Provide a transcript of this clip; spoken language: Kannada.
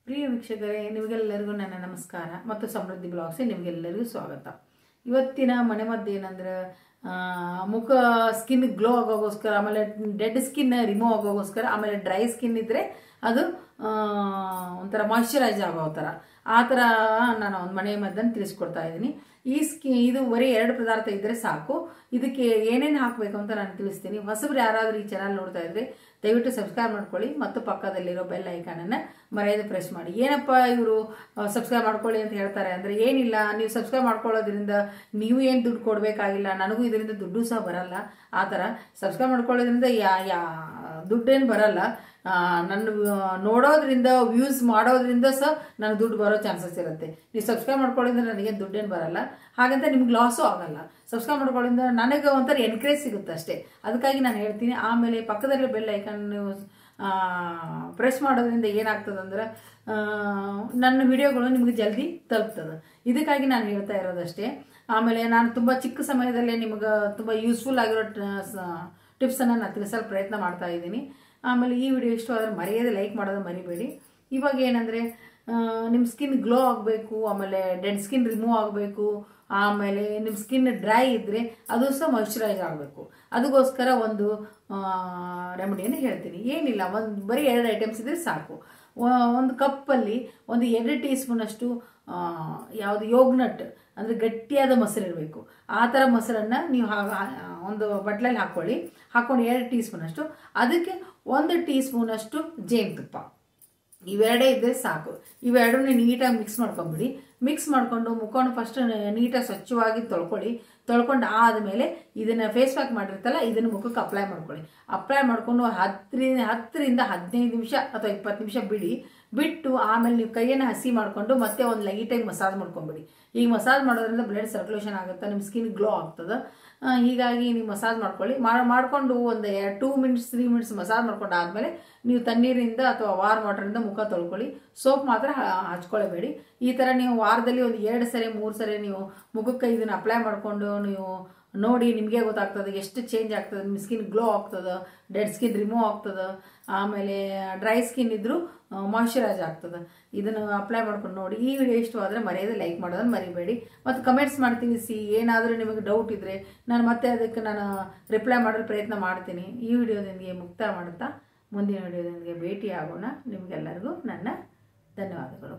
ಪ್ರಿಯ ವೀಕ್ಷಕರೇ, ನಿಮಗೆಲ್ಲರಿಗೂ ನನ್ನ ನಮಸ್ಕಾರ ಮತ್ತು ಸಮೃದ್ಧಿ ಬ್ಲಾಗ್ಸ್ ನಿಮಗೆಲ್ಲರಿಗೂ ಸ್ವಾಗತ. ಇವತ್ತಿನ ಮನೆಮದ್ದು ಏನಂದ್ರೆ ಮುಖ ಸ್ಕಿನ್ ಗ್ಲೋ ಆಗೋಗೋಸ್ಕರ, ಆಮೇಲೆ ಡೆಡ್ ಸ್ಕಿನ್ ರಿಮೂವ್ ಆಗೋಗೋಸ್ಕರ, ಆಮೇಲೆ ಡ್ರೈ ಸ್ಕಿನ್ ಇದ್ರೆ ಅದು ಒಂಥರ ಮಾಯಿಶ್ಚರೈಸ್ ಆಗೋ ಥರ ಆ ಥರ ನಾನು ಒಂದು ಮನೆ ಮದ್ದನ್ನು ತಿಳಿಸ್ಕೊಡ್ತಾ ಇದ್ದೀನಿ. ಇದು ಬರೀ 2 ಪದಾರ್ಥ ಇದ್ದರೆ ಸಾಕು. ಇದಕ್ಕೆ ಏನೇನು ಹಾಕಬೇಕು ಅಂತ ನಾನು ತಿಳಿಸ್ತೀನಿ. ಹೊಸಬ್ರು ಯಾರಾದರೂ ಈ ಚಾನಲ್ ನೋಡ್ತಾ ಇದ್ರೆ ದಯವಿಟ್ಟು ಸಬ್ಸ್ಕ್ರೈಬ್ ಮಾಡ್ಕೊಳ್ಳಿ ಮತ್ತು ಪಕ್ಕದಲ್ಲಿರೋ ಬೆಲ್ ಐಕಾನನ್ನು ಮರೆಯದೆ ಪ್ರೆಸ್ ಮಾಡಿ. ಏನಪ್ಪ ಇವರು ಸಬ್ಸ್ಕ್ರೈಬ್ ಮಾಡ್ಕೊಳ್ಳಿ ಅಂತ ಹೇಳ್ತಾರೆ ಅಂದರೆ, ಏನಿಲ್ಲ, ನೀವು ಸಬ್ಸ್ಕ್ರೈಬ್ ಮಾಡ್ಕೊಳ್ಳೋದ್ರಿಂದ ನೀವು ಏನು ದುಡ್ಡು ಕೊಡಬೇಕಾಗಿಲ್ಲ, ನನಗೂ ಇದರಿಂದ ದುಡ್ಡು ಸಹ ಬರಲ್ಲ. ಆ ಥರ ಸಬ್ಸ್ಕ್ರೈಬ್ ಮಾಡ್ಕೊಳ್ಳೋದ್ರಿಂದ ದುಡ್ಡೇನು ಬರಲ್ಲ. ನನ್ನ ನೋಡೋದ್ರಿಂದ, ವ್ಯೂಸ್ ಮಾಡೋದ್ರಿಂದ ಸಹ ನನಗೆ ದುಡ್ಡು ಬರೋ ಚಾನ್ಸಸ್ ಇರುತ್ತೆ. ನೀವು ಸಬ್ಸ್ಕ್ರೈಬ್ ಮಾಡ್ಕೊಳ್ಳೋದ್ರಿಂದ ನನಗೆ ದುಡ್ಡೇನು ಬರಲ್ಲ, ಹಾಗಂತ ನಿಮ್ಗೆ ಲಾಸು ಆಗಲ್ಲ. ಸಬ್ಸ್ಕ್ರೈಬ್ ಮಾಡ್ಕೊಳ್ಳೋದ್ರಿಂದ ನನಗೆ ಒಂಥರ ಎನ್ಕರೇಜ್ ಸಿಗುತ್ತೆ ಅಷ್ಟೇ. ಅದಕ್ಕಾಗಿ ನಾನು ಹೇಳ್ತೀನಿ. ಆಮೇಲೆ ಪಕ್ಕದಲ್ಲಿ ಬೆಲ್ ಐಕಾನ್ ನೀವು ಪ್ರೆಸ್ ಮಾಡೋದ್ರಿಂದ ಏನಾಗ್ತದಂದ್ರೆ ನನ್ನ ವಿಡಿಯೋಗಳು ನಿಮಗೆ ಜಲ್ದಿ ತಲುಪ್ತದೆ. ಇದಕ್ಕಾಗಿ ನಾನು ಹೇಳ್ತಾ ಇರೋದಷ್ಟೇ. ಆಮೇಲೆ ನಾನು ತುಂಬ ಚಿಕ್ಕ ಸಮಯದಲ್ಲೇ ನಿಮಗೆ ತುಂಬ ಯೂಸ್ಫುಲ್ ಆಗಿರೋ ಟಿಪ್ಸನ್ನು ನಾನು ತಿಳಿಸಲು ಪ್ರಯತ್ನ ಮಾಡ್ತಾ ಇದ್ದೀನಿ. ಆಮೇಲೆ ಈ ವಿಡಿಯೋ ಇಷ್ಟವಾದರೆ ಮರೆಯದೆ ಲೈಕ್ ಮಾಡೋದು ಮರಿಬೇಡಿ. ಇವಾಗ ಏನಂದರೆ, ನಿಮ್ಮ ಸ್ಕಿನ್ ಗ್ಲೋ ಆಗಬೇಕು, ಆಮೇಲೆ ಡೆಡ್ ಸ್ಕಿನ್ ರಿಮೂವ್ ಆಗಬೇಕು, ಆಮೇಲೆ ನಿಮ್ಮ ಸ್ಕಿನ್ ಡ್ರೈ ಇದ್ದರೆ ಅದು ಸಹ ಮಾಯಿಶ್ಚರೈಸ್ ಆಗಬೇಕು. ಅದಕ್ಕೋಸ್ಕರ ಒಂದು ರೆಮಿಡಿಯನ್ನು ಹೇಳ್ತೀನಿ. ಏನಿಲ್ಲ, ಬರೀ 2 ಐಟಮ್ಸ್ ಇದ್ದರೆ ಸಾಕು. ಒಂದು ಕಪ್ಪಲ್ಲಿ ಒಂದು 2 ಟೀ ಸ್ಪೂನಷ್ಟು ಯಾವುದು ಯೋಗ್ನಟ್ ಅಂದರೆ ಗಟ್ಟಿಯಾದ ಮೊಸರು ಇರಬೇಕು. ಆ ಥರ ಮೊಸರನ್ನು ನೀವು ಒಂದು ಬಟ್ಲಲ್ಲಿ ಹಾಕ್ಕೊಂಡು 2 ಟೀ ಸ್ಪೂನಷ್ಟು, ಅದಕ್ಕೆ 1 ಟೀ ಸ್ಪೂನಷ್ಟು ಜೇನುತುಪ್ಪ, ಇವೆರಡೇ ಇದ್ದರೆ ಸಾಕು. ಇವೆರಡನ್ನ ನೀಟಾಗಿ ಮಿಕ್ಸ್ ಮಾಡ್ಕೊಂಬಿಡಿ. ಮಿಕ್ಸ್ ಮಾಡಿಕೊಂಡು ಮುಖವನ್ನು ಫಸ್ಟ್ ನೀಟಾಗಿ ಸ್ವಚ್ಛವಾಗಿ ತೊಳ್ಕೊಂಡು ಆದಮೇಲೆ ಇದನ್ನು ಫೇಸ್ ಪ್ಯಾಕ್ ಮಾಡಿರ್ತಲ್ಲ, ಇದನ್ನು ಮುಖಕ್ಕೆ ಅಪ್ಲೈ ಮಾಡಿಕೊಂಡು 10ರಿಂದ 15 ನಿಮಿಷ ಅಥವಾ 20 ನಿಮಿಷ ಬಿಟ್ಟು ಆಮೇಲೆ ನೀವು ಕೈಯನ್ನು ಹಸಿ ಮಾಡಿಕೊಂಡು ಮತ್ತೆ ಒಂದು ಲೈಟಾಗಿ ಮಸಾಜ್ ಮಾಡ್ಕೊಂಬಿಡಿ. ಈಗ ಮಸಾಜ್ ಮಾಡೋದ್ರಿಂದ ಬ್ಲಡ್ ಸರ್ಕ್ಯುಲೇಷನ್ ಆಗುತ್ತೆ, ನಿಮ್ಮ ಸ್ಕಿನ್ ಗ್ಲೋ ಆಗ್ತದೆ. ಹೀಗಾಗಿ ನೀವು ಮಸಾಜ್ ಮಾಡಿಕೊಂಡು ಒಂದು 2 ಮಿನಿಟ್ಸ್ 3 ಮಿನಿಟ್ಸ್ ಮಸಾಜ್ ಮಾಡ್ಕೊಂಡು ಆದಮೇಲೆ ನೀವು ತಣ್ಣೀರಿಂದ ಅಥವಾ ವಾರ್ಮ್ ವಾಟರಿಂದ ಮುಖ ತೊಳ್ಕೊಳ್ಳಿ. ಸೋಪ್ ಮಾತ್ರ ಹಚ್ಕೊಳ್ಳಬೇಡಿ. ಈ ಥರ ನೀವು ವಾರದಲ್ಲಿ ಒಂದು 2 ಸರಿ 3 ಸರಿ ನೀವು ಮುಖಕ್ಕೆ ಇದನ್ನು ಅಪ್ಲೈ ಮಾಡಿಕೊಂಡು ನೀವು ನೋಡಿ, ನಿಮಗೆ ಗೊತ್ತಾಗ್ತದೆ ಎಷ್ಟು ಚೇಂಜ್ ಆಗ್ತದೆ. ನಿಮ್ಮ ಸ್ಕಿನ್ ಗ್ಲೋ ಆಗ್ತದೆ, ಡೆಡ್ ಸ್ಕಿನ್ ರಿಮೂವ್ ಆಗ್ತದೆ, ಆಮೇಲೆ ಡ್ರೈ ಸ್ಕಿನ್ ಇದ್ದರೂ ಮಾಯಿಶ್ಚರೈಸ್ ಆಗ್ತದೆ. ಇದನ್ನು ಅಪ್ಲೈ ಮಾಡ್ಕೊಂಡು ನೋಡಿ. ಈ ವಿಡಿಯೋ ಇಷ್ಟವಾದರೆ ಮರೆಯದೆ ಲೈಕ್ ಮಾಡೋದನ್ನು ಮರಿಬೇಡಿ ಮತ್ತು ಕಮೆಂಟ್ಸ್ ಮಾಡಿ ತಿಳಿಸಿ. ಏನಾದರೂ ನಿಮಗೆ ಡೌಟ್ ಇದ್ದರೆ ಮತ್ತೆ ಅದಕ್ಕೆ ನಾನು ರಿಪ್ಲೈ ಮಾಡಲು ಪ್ರಯತ್ನ ಮಾಡ್ತೀನಿ. ಈ ವಿಡಿಯೋದೊಂದಿಗೆ ಮುಕ್ತಾಯ ಮಾಡುತ್ತಾ ಮುಂದಿನ ವಿಡಿಯೋದೊಂದಿಗೆ ಭೇಟಿ ಆಗೋಣ. ನಿಮಗೆಲ್ಲರಿಗೂ ನನ್ನ ಧನ್ಯವಾದಗಳು.